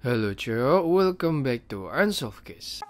Halo Cok, welcome back to Unsolved Case.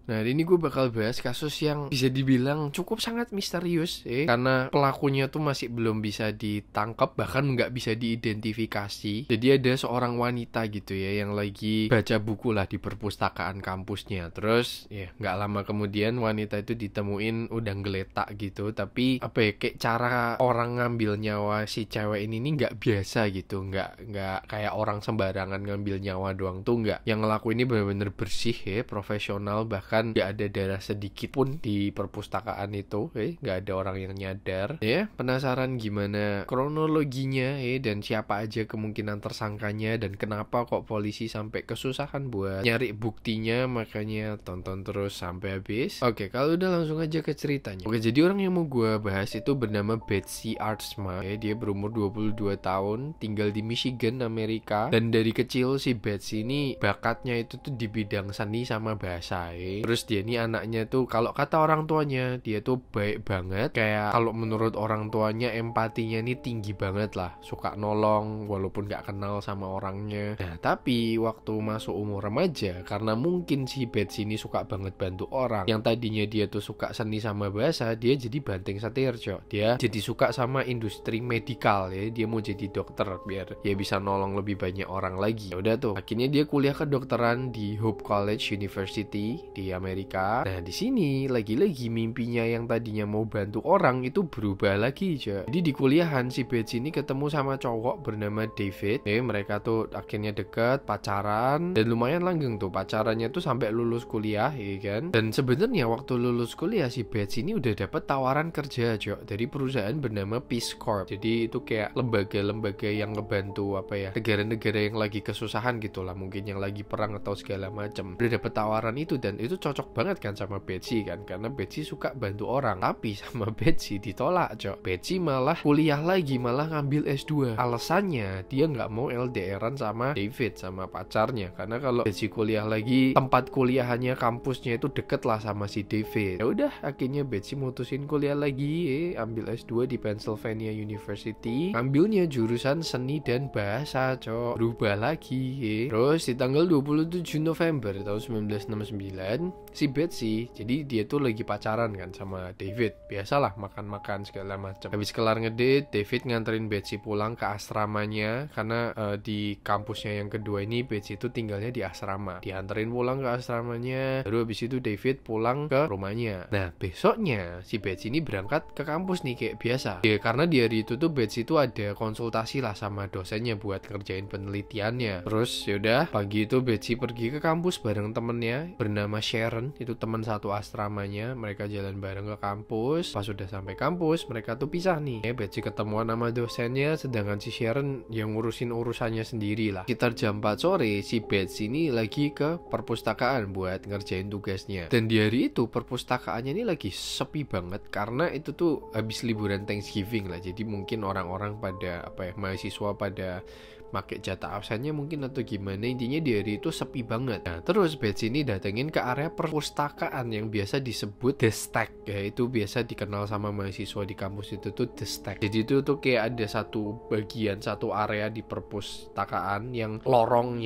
Nah, hari ini gue bakal bahas kasus yang bisa dibilang cukup sangat misterius karena pelakunya tuh masih belum bisa ditangkap, bahkan nggak bisa diidentifikasi. Jadi ada seorang wanita gitu ya yang lagi baca buku lah di perpustakaan kampusnya. Terus ya nggak lama kemudian wanita itu ditemuin udah geletak gitu. Tapi apa ya, kayak cara orang ngambil nyawa si cewek ini nih nggak biasa gitu, nggak kayak orang sembarangan ngambil nyawa doang tuh nggak. Yang ngelakuin ini benar-benar bersih ya, profesional, bahkan nggak ada darah sedikit pun di perpustakaan itu, nggak ada orang yang nyadar. Ya, penasaran gimana kronologinya dan siapa aja kemungkinan tersangkanya dan kenapa kok polisi sampai kesusahan buat nyari buktinya, makanya tonton terus sampai habis. Oke, kalau udah langsung aja ke ceritanya. Oke, jadi orang yang mau gue bahas itu bernama Betsy Aardsma. Dia berumur 22 tahun, tinggal di Michigan, Amerika. Dan dari kecil si Betsy ini bakatnya itu tuh di bidang seni sama bahasa. Terus dia ini anaknya tuh kalau kata orang tuanya dia tuh baik banget, kayak kalau menurut orang tuanya empatinya ini tinggi banget lah, suka nolong walaupun gak kenal sama orangnya. Nah tapi waktu masuk umur remaja, karena mungkin si Betsy ini suka banget bantu orang, yang tadinya dia tuh suka seni sama bahasa, dia jadi banting setir Cok. Dia jadi suka sama industri medikal ya, dia mau jadi dokter biar dia bisa nolong lebih banyak orang lagi. Ya udah tuh akhirnya dia kuliah kedokteran di Hope College University di Amerika. Nah di sini lagi-lagi mimpinya yang tadinya mau bantu orang itu berubah lagi aja. Jadi di kuliahan si Betsy ini ketemu sama cowok bernama David. Mereka tuh akhirnya deket, pacaran, dan lumayan langgeng tuh pacarannya tuh sampai lulus kuliah, ya kan. Dan sebenarnya waktu lulus kuliah si Betsy ini udah dapet tawaran kerja Cok dari perusahaan bernama Peace Corps. Jadi itu kayak lembaga-lembaga yang ngebantu negara-negara yang lagi kesusahan gitu lah, mungkin yang lagi perang atau segala macam. Udah dapet tawaran itu dan itu cocok banget kan sama Betsy kan, karena Betsy suka bantu orang. Tapi sama Betsy ditolak Cok. Betsy malah kuliah lagi, malah ngambil S2. Alasannya dia nggak mau LDRan sama David, sama pacarnya, karena kalau Betsy kuliah lagi tempat kuliahannya, kampusnya itu deket lah sama si David. Ya udah akhirnya Betsy mutusin kuliah lagi, ambil S2 di Pennsylvania University, ambilnya jurusan seni dan bahasa Cok. Berubah lagi Terus di tanggal 27 November tahun 1969 si Betsy, jadi dia tuh lagi pacaran kan sama David. Biasalah makan-makan segala macam. Habis kelar ngedate, David nganterin Betsy pulang ke asramanya, karena di kampusnya yang kedua ini Betsy itu tinggalnya di asrama. Dianterin pulang ke asramanya, baru habis itu David pulang ke rumahnya. Nah besoknya si Betsy ini berangkat ke kampus nih kayak biasa. Ya karena di hari itu tuh Betsy itu ada konsultasi lah sama dosennya buat ngerjain penelitiannya. Terus yaudah pagi itu Betsy pergi ke kampus bareng temennya bernama Sharon. Itu teman satu asramanya. Mereka jalan bareng ke kampus. Pas sudah sampai kampus mereka tuh pisah nih. Betsy ketemuan sama dosennya, sedangkan si Sharon yang ngurusin urusannya sendiri lah. Sekitar jam 4 sore si Betsy ini lagi ke perpustakaan buat ngerjain tugasnya. Dan di hari itu perpustakaannya ini lagi sepi banget karena itu tuh habis liburan Thanksgiving lah. Jadi mungkin orang-orang pada mahasiswa pada pakai jatah absennya mungkin atau gimana, intinya di hari itu sepi banget. Nah terus Betsy ini datengin ke area perpustakaan yang biasa disebut The Stack, itu biasa dikenal sama mahasiswa di kampus itu tuh The Stack. Jadi itu tuh kayak ada satu bagian, satu area di perpustakaan yang lorong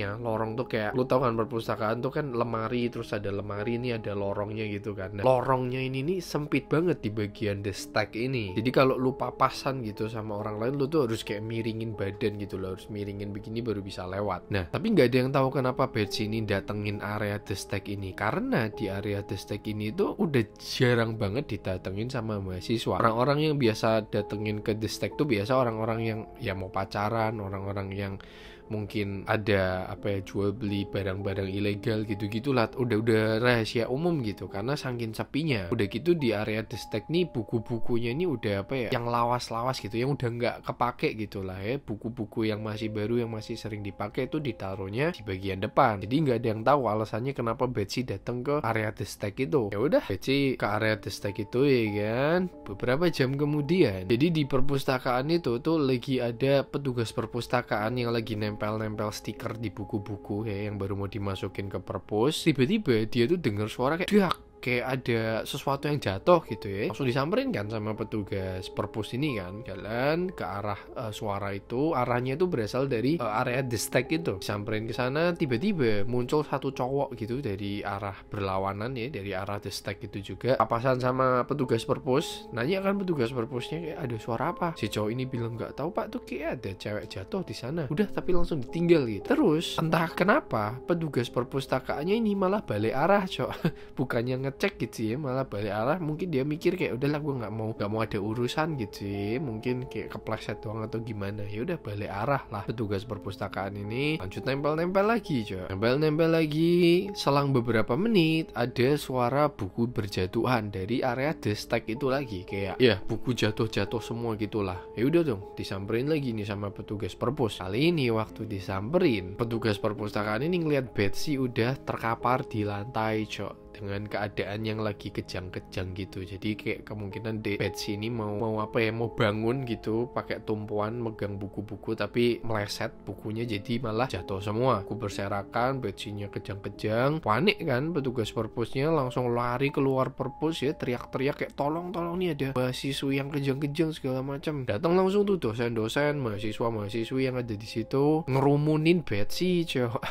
tuh kayak, lu tau kan perpustakaan tuh kan lemari, terus ada lemari ini ada lorongnya gitu kan. Nah, lorongnya ini nih sempit banget di bagian The Stack ini. Jadi kalau lu papasan gitu sama orang lain, lu tuh harus kayak miringin badan gitu loh, harus miringin begini baru bisa lewat. Nah tapi nggak ada yang tahu kenapa Betsy ini datengin area The Stack ini, karena di area The Stack ini tuh udah jarang banget didatengin sama mahasiswa. Orang-orang yang biasa datengin ke The Stack tuh biasa orang-orang yang ya mau pacaran, orang-orang yang mungkin ada jual beli barang-barang ilegal gitu-gitulah, udah rahasia umum gitu karena saking sepinya. Udah gitu di area The Stack nih buku-bukunya ini udah yang lawas-lawas gitu, yang udah nggak kepake gitulah buku-buku yang masih baru, yang masih sering dipakai itu ditaruhnya di bagian depan. Jadi nggak ada yang tahu alasannya kenapa Betsy datang ke area The Stack itu. Ya udah Betsy ke area The Stack itu ya kan. Beberapa jam kemudian, jadi di perpustakaan itu tuh lagi ada petugas perpustakaan yang lagi nempel stiker di buku-buku yang baru mau dimasukin ke perpus. Tiba-tiba dia tuh dengar suara kayak kayak ada sesuatu yang jatuh gitu ya. Langsung disamperin kan sama petugas perpus ini kan, jalan ke arah suara itu. Arahnya itu berasal dari area The Stack itu. Disamperin ke sana, tiba-tiba muncul satu cowok gitu dari arah berlawanan ya, dari arah The Stack itu juga. Papasan sama petugas perpus, nanya kan petugas perpusnya kayak ada suara apa. Si cowok ini bilang nggak tahu Pak, tuh kayak ada cewek jatuh di sana. Udah, tapi langsung ditinggal gitu. Terus entah kenapa petugas perpustakaannya ini malah balik arah, cok. Bukannya ngecek gitu ya, malah balik arah. Mungkin dia mikir kayak udahlah gue nggak mau ada urusan gitu ya. Mungkin kayak kepleset doang atau gimana. Ya udah balik arah lah petugas perpustakaan ini. Lanjut nempel-nempel lagi, cok. Nempel-nempel lagi. Selang beberapa menit ada suara buku berjatuhan dari area The Stack itu lagi, kayak ya buku jatuh-jatuh semua gitulah. Ya udah dong, disamperin lagi nih sama petugas perpus. Kali ini waktu disamperin, petugas perpustakaan ini ngeliat Betsy udah terkapar di lantai, cok, dengan keadaan yang lagi kejang-kejang gitu. Jadi kayak kemungkinan Betsy ini mau bangun gitu, pakai tumpuan megang buku-buku tapi meleset bukunya, jadi malah jatuh semua. Buku berserakan, Betsy-nya kejang-kejang. Panik kan petugas perpusnya, langsung lari keluar perpus ya, teriak-teriak kayak tolong nih ada mahasiswi yang kejang-kejang segala macam. Datang langsung tuh dosen-dosen, mahasiswa-mahasiswi yang ada di situ ngerumunin Betsy, cok.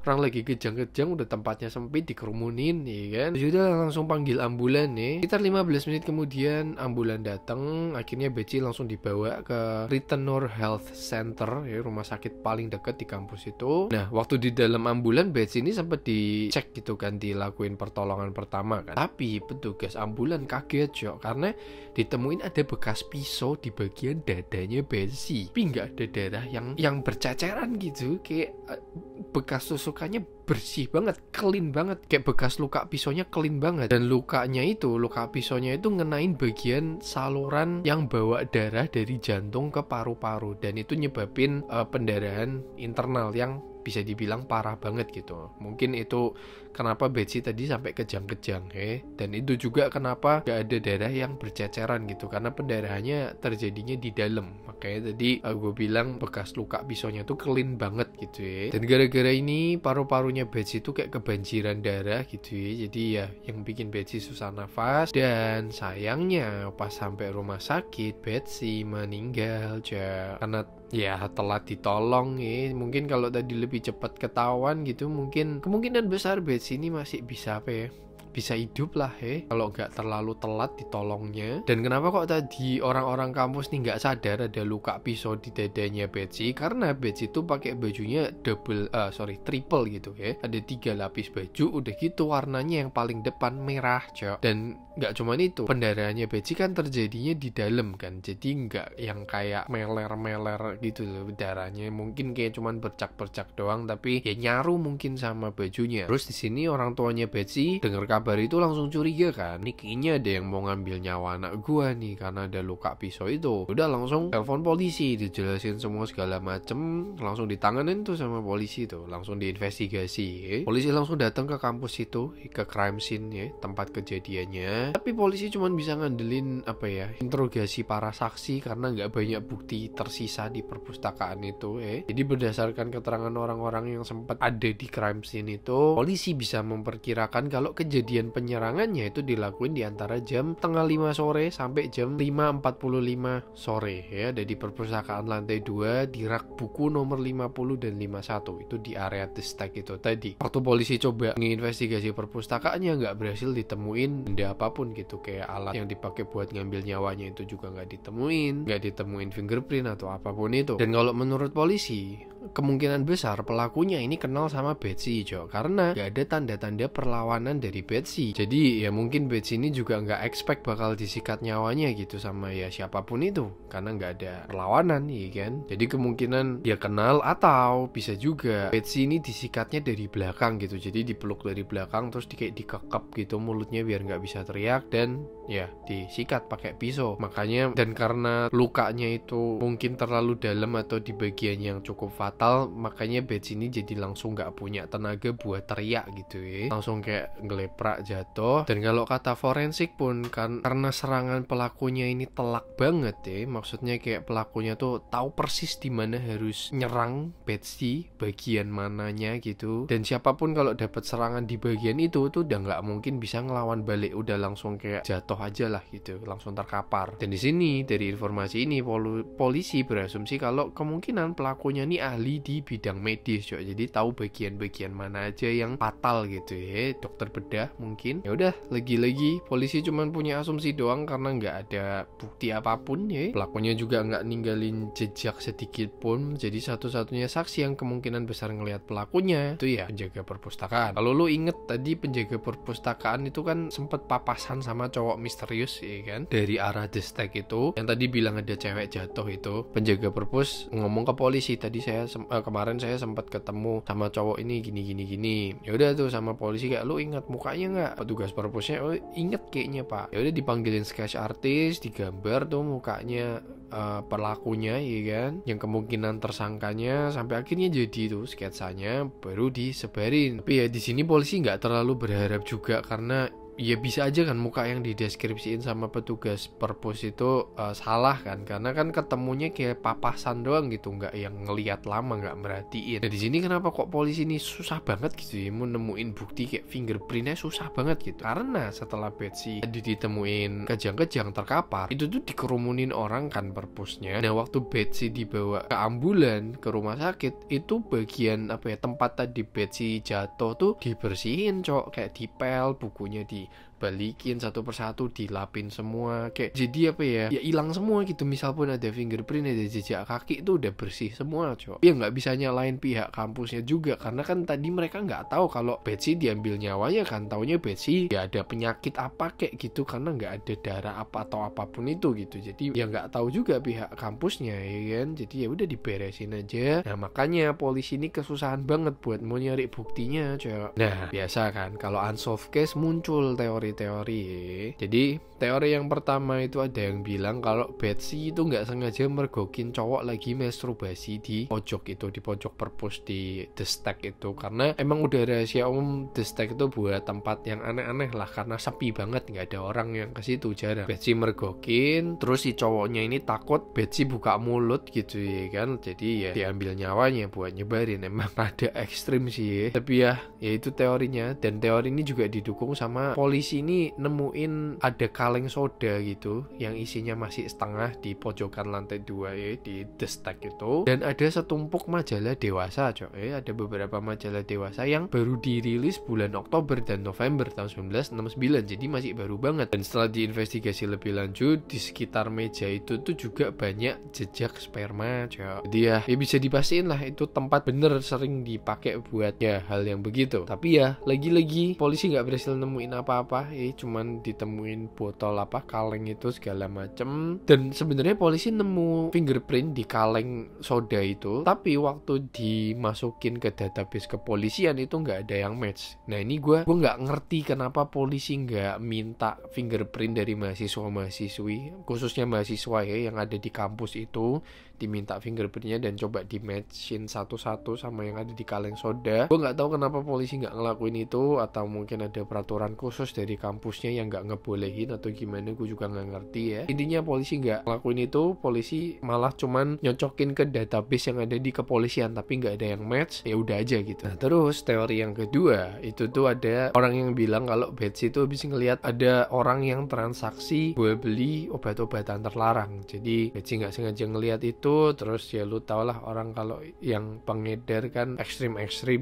Orang lagi kejang-kejang, udah tempatnya sempit dikerumunin ya kan. Sudah langsung panggil ambulan nih. Sekitar 15 menit kemudian ambulan datang. Akhirnya Betsy langsung dibawa ke Ritenour Health Center ya, rumah sakit paling dekat di kampus itu. Nah, waktu di dalam ambulan Betsy ini sempat dicek gitu kan, dilakuin pertolongan pertama kan. Tapi petugas ambulan kaget, cok, karena ditemuin ada bekas pisau di bagian dadanya Betsy. Tapi nggak ada darah yang berceceran gitu, kayak bekas tusukannya bersih banget, clean banget, kayak bekas luka pisaunya clean banget. Dan luka pisaunya itu ngenain bagian saluran yang bawa darah dari jantung ke paru-paru, dan itu nyebabin pendarahan internal yang bisa dibilang parah banget gitu. Mungkin itu kenapa Betsy tadi sampai kejang-kejang dan itu juga kenapa gak ada darah yang berceceran gitu, karena pendarahannya terjadinya di dalam. Makanya tadi gue bilang bekas luka pisaunya tuh clean banget gitu ya. Dan gara-gara ini paru-parunya Betsy tuh kayak kebanjiran darah gitu ya. Jadi ya yang bikin Betsy susah nafas. Dan sayangnya pas sampai rumah sakit Betsy meninggal, karena ya telat ditolong ya. Mungkin kalau tadi lebih cepat ketahuan gitu, mungkin kemungkinan besar Betsy ini masih bisa bisa hidup lah kalau nggak terlalu telat ditolongnya. Dan kenapa kok tadi orang-orang kampus nih nggak sadar ada luka pisau di dadanya Betsy? Karena Betsy itu pakai bajunya triple gitu ya. Ada 3 lapis baju, udah gitu warnanya yang paling depan merah, cok. Dan nggak cuman itu, pendarahannya Betsy kan terjadinya di dalam kan, jadi nggak yang kayak meler-meler gitu loh darahnya. Mungkin kayak cuman bercak-bercak doang, tapi ya nyaru mungkin sama bajunya. Terus di sini orang tuanya Betsy dengar kabar itu langsung curiga kan, nih kayaknya ada yang mau ngambil nyawa anak gua nih karena ada luka pisau itu. Udah langsung telepon polisi, dijelasin semua segala macem, langsung ditanganin tuh sama polisi tuh, langsung diinvestigasi. Polisi langsung datang ke kampus itu, ke crime scene ya, tempat kejadiannya. Tapi polisi cuma bisa ngandelin interogasi para saksi karena nggak banyak bukti tersisa di perpustakaan itu Jadi berdasarkan keterangan orang-orang yang sempat ada di crime scene itu, polisi bisa memperkirakan kalau kejadian penyerangannya itu dilakuin di antara jam 4:30 sore sampai jam 5:45 sore ya. Ada di perpustakaan lantai 2 di rak buku nomor 50 dan 51 itu di area The Stack itu tadi. Waktu polisi coba menginvestigasi perpustakaannya nggak berhasil ditemuin benda apapun gitu, kayak alat yang dipakai buat ngambil nyawanya itu juga nggak ditemuin fingerprint atau apapun itu. Dan kalau menurut polisi, kemungkinan besar pelakunya ini kenal sama Betsy, karena nggak ada tanda-tanda perlawanan dari Betsy. Jadi ya mungkin Betsy ini juga nggak expect bakal disikat nyawanya gitu sama ya siapapun itu, karena nggak ada perlawanan ya kan. Jadi kemungkinan dia kenal, atau bisa juga Betsy ini disikatnya dari belakang gitu, jadi dipeluk dari belakang terus kayak dikekep gitu mulutnya biar nggak bisa teriak, dan ya disikat pakai pisau. Makanya, dan karena lukanya itu mungkin terlalu dalam atau di bagian yang cukup fatal fatal, makanya Betsy ini jadi langsung nggak punya tenaga buat teriak gitu ya, langsung kayak ngeleprak jatuh. Dan kalau kata forensik pun karena serangan pelakunya ini telak banget ya, maksudnya kayak pelakunya tuh tahu persis di mana harus nyerang Betsy, bagian mananya gitu, dan siapapun kalau dapat serangan di bagian itu tuh udah nggak mungkin bisa ngelawan balik, udah langsung kayak jatuh aja lah gitu, langsung terkapar. Dan di sini dari informasi ini polisi berasumsi kalau kemungkinan pelakunya ini ahli di bidang medis, jadi tahu bagian-bagian mana aja yang fatal gitu ya, dokter bedah mungkin. Ya udah, lagi-lagi polisi cuman punya asumsi doang karena nggak ada bukti apapun ya. Pelakunya juga nggak ninggalin jejak sedikit pun, jadi satu-satunya saksi yang kemungkinan besar ngelihat pelakunya itu ya penjaga perpustakaan. Kalau lu inget tadi, penjaga perpustakaan itu kan sempet papasan sama cowok misterius ya kan, dari arah The Stack itu yang tadi bilang ada cewek jatuh itu. Penjaga perpus ngomong ke polisi, tadi kemarin saya sempat ketemu sama cowok ini gini. Ya udah tuh sama polisi kayak, lu ingat mukanya nggak? Petugas perpusnya, oh inget kayaknya pak. Ya udah dipanggilin sketch artist, digambar tuh mukanya pelakunya ya kan, yang kemungkinan tersangkanya, sampai akhirnya jadi tuh sketsanya baru disebarin. Tapi ya di sini polisi nggak terlalu berharap juga, karena ya bisa aja kan muka yang dideskripsiin sama petugas perpus itu salah kan, karena kan ketemunya kayak papasan doang gitu, nggak yang ngelihat lama, nggak merhatiin. Nah di sini kenapa kok polisi ini susah banget gitu ya, mau nemuin bukti kayak fingerprintnya susah banget gitu, karena setelah Betsy ditemuin kejang-kejang terkapar, itu tuh dikerumunin orang kan perpusnya. Nah waktu Betsy dibawa ke ambulan ke rumah sakit, itu bagian apa ya, tempat tadi Betsy jatuh tuh dibersihin kayak dipel, bukunya balikin satu persatu, dilapin semua, kayak jadi apa ya hilang semua gitu. Misal pun ada fingerprint, ada jejak kaki, itu udah bersih semua ya nggak bisa nyalain pihak kampusnya juga, karena kan tadi mereka nggak tahu kalau Betsy diambil nyawanya kan, taunya Betsy ya ada penyakit apa kayak gitu, karena nggak ada darah apa atau apapun itu gitu. Jadi ya nggak tahu juga pihak kampusnya ya kan, jadi ya udah diberesin aja. Nah makanya polisi ini kesusahan banget buat mau nyari buktinya Nah biasa kan kalau unsolved case muncul teori. Jadi teori yang pertama itu ada yang bilang kalau Betsy itu nggak sengaja mergokin cowok lagi masturbasi di pojok perpus di The Stack itu, karena emang udah rahasia umum The Stack itu buat tempat yang aneh-aneh lah, karena sepi banget, nggak ada orang yang ke situ, jarang. Betsy mergokin, terus si cowoknya ini takut Betsy buka mulut gitu ya kan, jadi ya diambil nyawanya buat nyebarin. Emang ada ekstrim sih ya, tapi ya itu teorinya. Dan teori ini juga didukung sama polisi ini nemuin ada kaleng soda gitu yang isinya masih setengah di pojokan lantai 2 ya di The Stack itu, dan ada setumpuk majalah dewasa ada beberapa majalah dewasa yang baru dirilis bulan Oktober dan November tahun 1969, jadi masih baru banget. Dan setelah diinvestigasi lebih lanjut, di sekitar meja itu tuh juga banyak jejak sperma jadi ya bisa dipastiin lah itu tempat bener sering dipakai buat ya hal yang begitu. Tapi ya lagi-lagi polisi nggak berhasil nemuin apa-apa ya, cuman ditemuin botol kaleng itu segala macem. Dan sebenarnya polisi nemu fingerprint di kaleng soda itu, tapi waktu dimasukin ke database kepolisian itu nggak ada yang match. Nah ini gue nggak ngerti kenapa polisi nggak minta fingerprint dari mahasiswa-mahasiswi, khususnya mahasiswa ya yang ada di kampus itu, diminta fingerprintnya dan coba di matchin satu-satu sama yang ada di kaleng soda. Gue nggak tahu kenapa polisi nggak ngelakuin itu, atau mungkin ada peraturan khusus dari kampusnya yang nggak ngebolehin atau gimana, gue juga nggak ngerti ya. Intinya polisi nggak ngelakuin itu, polisi malah cuman nyocokin ke database yang ada di kepolisian tapi nggak ada yang match, ya udah aja gitu. Nah terus teori yang kedua itu tuh ada orang yang bilang kalau Betsy itu bisa ngelihat ada orang yang transaksi jual beli obat-obatan terlarang. Jadi Betsy nggak sengaja ngelihat itu, terus ya lu tau lah orang kalau yang pengedar kan ekstrim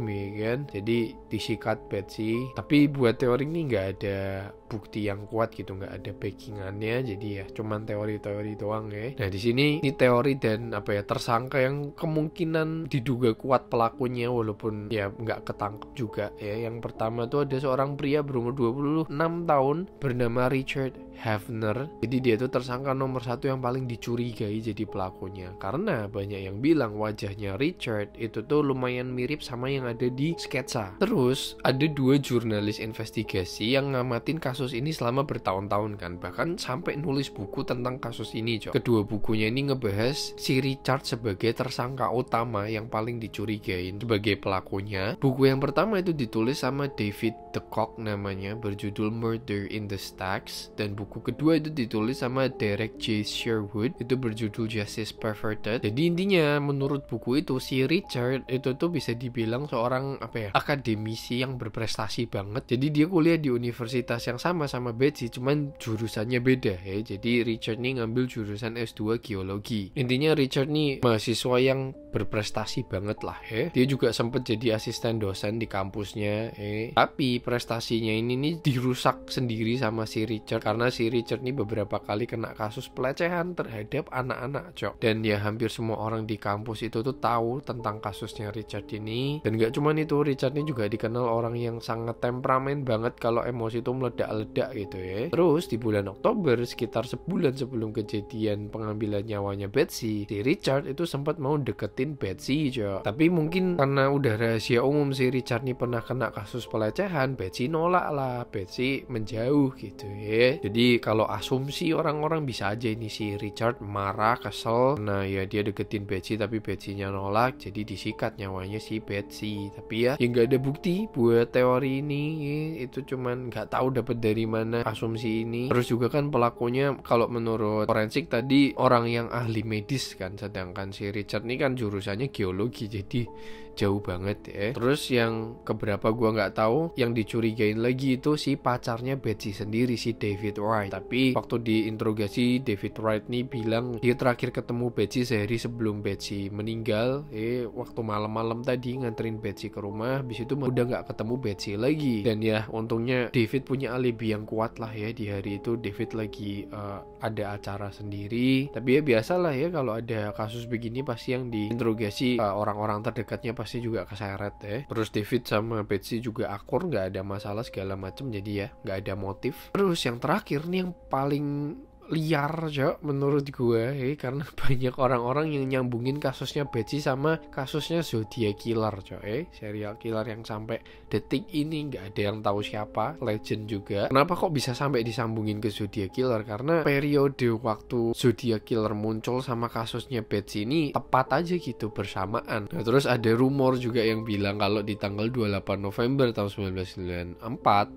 ya kan, jadi disikat Betsy. Tapi buat teori ini nggak ada bukti yang kuat gitu, nggak ada backingannya, jadi ya cuman teori-teori doang ya. Nah di sini ini teori dan tersangka yang kemungkinan diduga kuat pelakunya walaupun ya nggak ketangkep juga ya. Yang pertama tuh ada seorang pria berumur 26 tahun bernama Richard Havner. Jadi dia tuh tersangka nomor 1 yang paling dicurigai jadi pelakunya, karena banyak yang bilang wajahnya Richard itu tuh lumayan mirip sama yang ada di sketsa. Terus ada 2 jurnalis investigasi yang ngamatin kasus kasus ini selama bertahun-tahun kan, bahkan sampai nulis buku tentang kasus ini, Cok. Kedua bukunya ini ngebahas si Richard sebagai tersangka utama yang paling dicurigain sebagai pelakunya. Buku yang pertama itu ditulis sama David de Kock namanya, berjudul Murder in the Stacks, dan buku kedua itu ditulis sama Derek J. Sherwood, itu berjudul Justice Perverted. Jadi intinya menurut buku itu si Richard itu tuh bisa dibilang seorang akademisi yang berprestasi banget. Jadi dia kuliah di universitas yang sama Betsy, cuman jurusannya beda ya. Jadi Richard nih ngambil jurusan S2 geologi. Intinya Richard nih mahasiswa yang berprestasi banget lah ya. Dia juga sempat jadi asisten dosen di kampusnya tapi prestasinya ini nih dirusak sendiri sama si Richard, karena si Richard nih beberapa kali kena kasus pelecehan terhadap anak-anak, Cok. Dan ya hampir semua orang di kampus itu tuh tahu tentang kasusnya Richard ini. Dan gak cuman itu, Richard ini juga dikenal orang yang sangat temperamen banget kalau emosi itu meledak-ledak gitu ya. Terus di bulan Oktober, sekitar sebulan sebelum kejadian pengambilan nyawanya Betsy, si Richard itu sempat mau deketin Betsy, Cok. Tapi mungkin karena udah rahasia umum si Richard nih pernah kena kasus pelecehan, Betsy nolak lah, Betsy menjauh gitu ya. Jadi kalau asumsi orang-orang bisa aja ini si Richard marah, kesel, nah ya dia deketin Betsy tapi Betsy-nya nolak, jadi disikat nyawanya si Betsy. Tapi ya nggak ada bukti buat teori ini ya. Itu cuman nggak tahu dapat dari mana asumsi ini. Terus juga kan pelakunya kalau menurut forensik tadi orang yang ahli medis kan, sedangkan si Richard ini kan jurusannya geologi, jadi jauh banget ya. Terus yang keberapa gua nggak tahu, yang dicurigain lagi itu si pacarnya Betsy sendiri, si David Wright. Tapi waktu diinterogasi, David Wright nih bilang dia terakhir ketemu Betsy sehari sebelum Betsy meninggal waktu malam-malam tadi nganterin Betsy ke rumah, habis itu udah nggak ketemu Betsy lagi. Dan ya untungnya David punya alibi yang kuat lah ya, di hari itu David lagi ada acara sendiri. Tapi ya biasalah ya kalau ada kasus begini pasti yang diinterogasi orang-orang terdekatnya pasti juga keseret ya. Terus David sama Betsy juga akur, nggak ada masalah segala macem, jadi ya nggak ada motif. Terus yang terakhir nih yang paling liar, Cok, menurut gue karena banyak orang-orang yang nyambungin kasusnya Betsy sama kasusnya Zodiac Killer, Cok, serial killer yang sampai detik ini nggak ada yang tahu siapa, legend juga. Kenapa kok bisa sampai disambungin ke Zodiac Killer? Karena periode waktu Zodiac Killer muncul sama kasusnya Betsy ini tepat aja gitu, bersamaan. Nah, terus ada rumor juga yang bilang kalau di tanggal 28 November tahun 1994,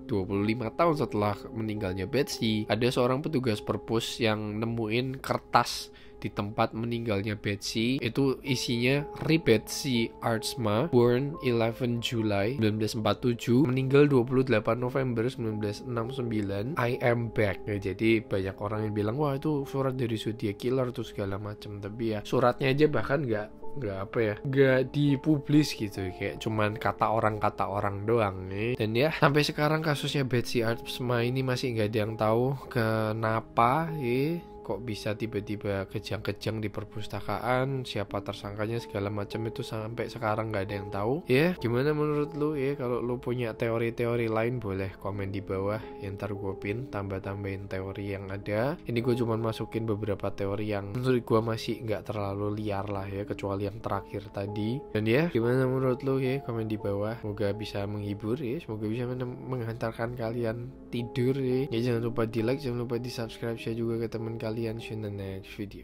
25 tahun setelah meninggalnya Betsy, ada seorang petugas perpus yang nemuin kertas di tempat meninggalnya Betsy. Itu isinya Rip Betsy Aartsma, born 11 July 1947, meninggal 28 November 1969, I am back. Nah, jadi banyak orang yang bilang wah itu surat dari Zodiac Killer tuh segala macam. Tapi ya suratnya aja bahkan nggak dipublis gitu, kayak cuman kata orang doang nih. Dan ya sampai sekarang kasusnya Betsy Aartsma ini masih nggak ada yang tahu kenapa kok bisa tiba-tiba kejang-kejang di perpustakaan, siapa tersangkanya segala macam itu sampai sekarang nggak ada yang tahu. Ya gimana menurut lu ya? Kalau lu punya teori-teori lain boleh komen di bawah ya, ntar gue tambahin teori yang ada. Ini gue cuma masukin beberapa teori yang menurut gue masih nggak terlalu liar lah ya, kecuali yang terakhir tadi. Dan ya gimana menurut lu ya, komen di bawah. Semoga bisa menghibur ya, semoga bisa menghantarkan kalian tidur ya. Jangan lupa di like, jangan lupa di subscribe, share juga ke teman kalian. See you in the next video.